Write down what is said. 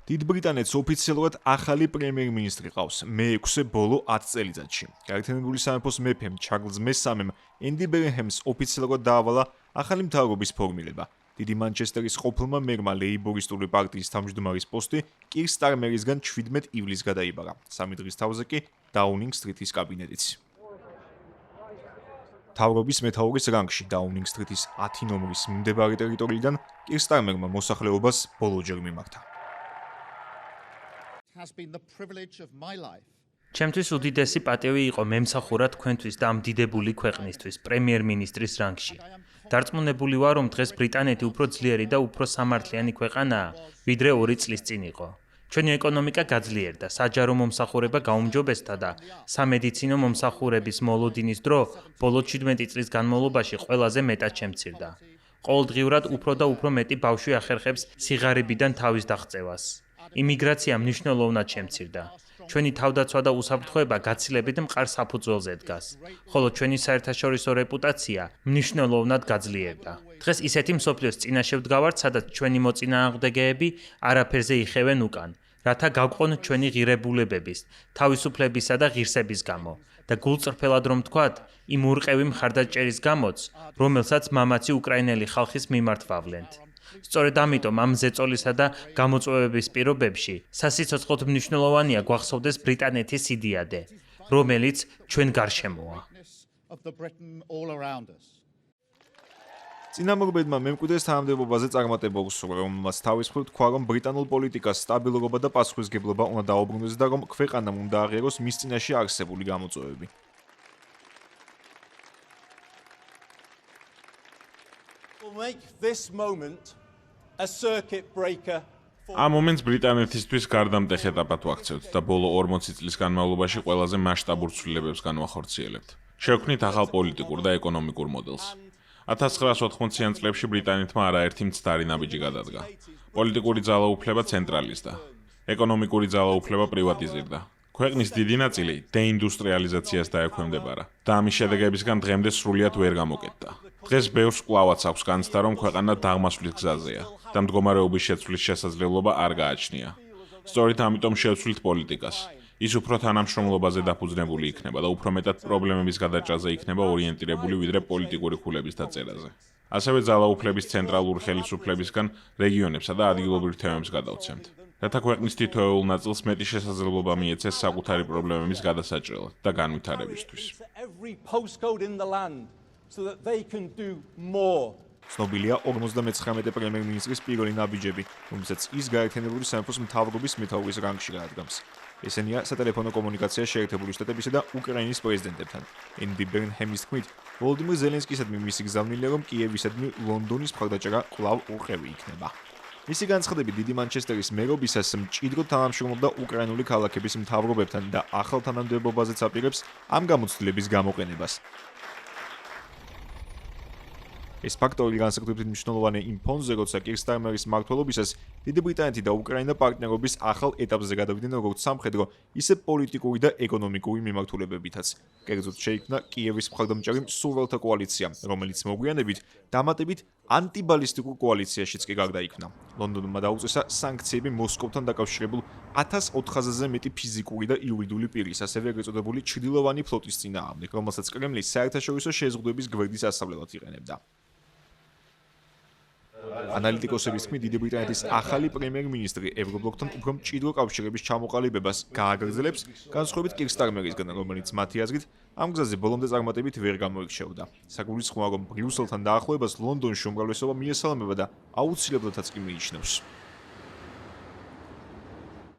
დიდ ბრიტანეთს ოფიციალურად ახალი პრემიერ-მინისტრი ყავს მე-6 ბოლო 10 წელიწადში. გაერთიანებული სამეფოს მეფემ ჩარლზ მე-3-მ ენდი ბერინჰემს ოფიციალურად დაავალა ახალი მთავრობის ფორმირება. დიდი მანჩესტერის ყოფილმა მერმა ლეიბორისტული პარტიის თავმჯდომარის პოსტი კირ სტარმერისგან 17 ივლისს გადაიბარა. 3 დღის თავზე კი დაუნინგ სტრიტის კაბინეტიც. მთავრობის მეთაურის რანგში დაუნინგ სტრიტის 10 ნომრის მიმდებარე ტერიტორიიდან კირ სტარმერმა მოსახლეობას ბოლოჯერ მიმართა. ჩემთვის უდიდესი პატივი იყო მემსახურა თქვენთვის და ამ დიდებული ქვეყნისთვის პრემიერ-მინისტრის რანგში. დარწმუნებული ვარ, რომ დღეს ბრიტანეთი უფრო ძლიერი და უფრო სამართლიანი ქვეყანაა, ვიდრე 2 წლის წინ იყო. ჩვენი ეკონომიკა გაძლიერდა, საჯარო მომსახურება გაუმჯობესდა და სამედიცინო მომსახურების მოლოდინის დრო ბოლო 17 წლის განმავლობაში ყველაზე მეტად შემცირდა. ყოველდღიურად უფრო და უფრო მეტი ბავშვი ახერხებს სიღარიბიდან თავის დაღწევას. იმიგრაცია მნიშვნელოვნად შემცირდა. ჩვენი თავდაცვა და უსაფრთხოება გაცილებით მყარ საფუძველზე დგას, ხოლო ჩვენი საერთაშორისო რეპუტაცია მნიშვნელოვნად გაძლიერდა. დღეს ისეთი მსოფლიოს წინაშე ვდგავართ, სადაც ჩვენი მოწინააღმდეგეები არაფერზე იხევენ უკან, რათა გავყონ ჩვენი ღირებულებების, თავისუფლებისა და ღირსების გამო და გულწრფელად რომ ვთქვათ, იმ ურყევი მხარდაჭერის გამოც, რომელსაც მამაცი უკრაინელი ხალხის მიმართ ვავლენთ. სწორედ ამიტომ ამ ზეწოლისა და გამოწვევების პირობებში სასიცოცხლოდ მნიშვნელოვანია გვახსოვდეს ბრიტანეთის იდეადე, რომელიც ჩვენ გარშემოა. წინამორბედმა მემკვიდრეს თანამდებობაზე წარმატება უსურვა, რომელმაც თავის მხრივ თქვა, რომ ბრიტანულ პოლიტიკას სტაბილურობა და პასუხისგებლობა უნდა დაუბრუნდეს და რომ ქვეყანამ უნდა აღიაროს მის წინაშე არსებული გამოწვევები. ამ მომენტს ბრიტანეთისთვის გარდამტეხ ეტაპად ვაქცევთ და ბოლო 40 წლის განმავლობაში ყველაზე მასშტაბურ ცვლილებებს განვახორციელებთ. შევქმნით ახალ პოლიტიკურ და ეკონომიკურ მოდელს. 1980-იან წლებში ბრიტანეთმა არაერთი მცდარი ნაბიჯი გადადგა. პოლიტიკური ძალაუფლება ცენტრალიზდა, ეკონომიკური ძალაუფლება პრივატიზირდა. ქვეყნის დიდი ნაწილი დეინდუსტრიალიზაციას დაექვემდებარა და ამის შედეგებისგან დღემდე სრულიად ვერ გამოკეთდა. დღეს ბევრს კვლავაც აქვს განცდა, რომ ქვეყანა დაღმასვლის გზაზეა და მდგომარეობის შეცვლის შესაძლებლობა არ გააჩნია. სწორედ ამიტომ შევცვლით პოლიტიკას. ის უფრო თანამშრომლობაზე დაფუძნებული იქნება და უფრო მეტად პრობლემების გადაჭრაზე იქნება ორიენტირებული ვიდრე პოლიტიკური ხულების დაწერაზე. ასევე ძალაუფლების ცენტრალური ხელისუფლებისგან რეგიონებსა და ადგილობრივ თემებს გადავცემთ. რათა ქვეყნის თითოეულ ნაწილს მეტი შესაძლებლობა მიეცეს საკუთარი პრობლემების გადასაჭრელად და განვითარებისთვის. ცნობილია 59 პრემიერ-მინისტრის პირველი ნაბიჯები, რომელსაც ის გაერთიანებული სამეფოს მთავრობის მეთაურის რანგში გაადგამს. ესენია სატელეფონო კომუნიკაცია შეერთებული შტატებისა და უკრაინის პრეზიდენტებთან. ენდი ბერინჰემის თქმით, ვოლოდიმირ ზელენსკისადმი მისი გზავნილია, რომ კიევისადმი ლონდონის მხარდაჭერა კვლავ უყევი იქნება. მისი განცხადებით დიდი მანჩესტერის მერობისას მჭიდროდ თანამშრომლობდა უკრაინული ქალაქების მთავრობებთან და ახალ თანამდებობაზეც აპირებს ამ გამოცდილების გამოყენებას. ეს ფაქტორი განსაკუთრებით მნიშვნელოვანია იმ ფონზე, როცა კირ სტარმერის მმართველობისას დიდი ბრიტანეთი და უკრაინა პარტნიორობის ახალ ეტაპზე გადავიდნენ როგორც სამხედრო, ისე პოლიტიკური და ეკონომიკური მიმართულებებითაც. კერძოდ შეიქმნა კიევის მხარდამჭერი მსურველთა კოალიცია, რომელიც მოგვიანებით დამატებით ანტიბალისტიკურ კოალიციაშიც კი გარდაიქმნა. ლონდონმა დაუწესა სანქციები მოსკოვთან დაკავშირებულ 1400-ზე მეტი ფიზიკური და იურიდიული პირის, ასევე ეგრეთ წოდებული ჩრდილოვანი ფლოტის წინააღმდეგ, რომელსაც კრემლი საერთაშორისო შეზღუდვების გვერდის ასავლელად იყენებდა. ანალიტიკოსების თქმით, დიდი ბრიტანეთის ახალი პრემიერ-მინისტრი ევრობლოკთან უფრო მჭიდრო კავშირების ჩამოყალიბებას გააგრძელებს, განსხვავებით კირ სტარმერისგან, რომელიც მათი აზრით ამ გზაზე ბოლომდე წარმატებით ვერ გამოირჩეოდა. საგულისხმოა, რომ ბრიუსელთან დაახლოებას ლონდონში უმრავლესობა მიესალმება და აუცილებლადაც კი მიიჩნევს.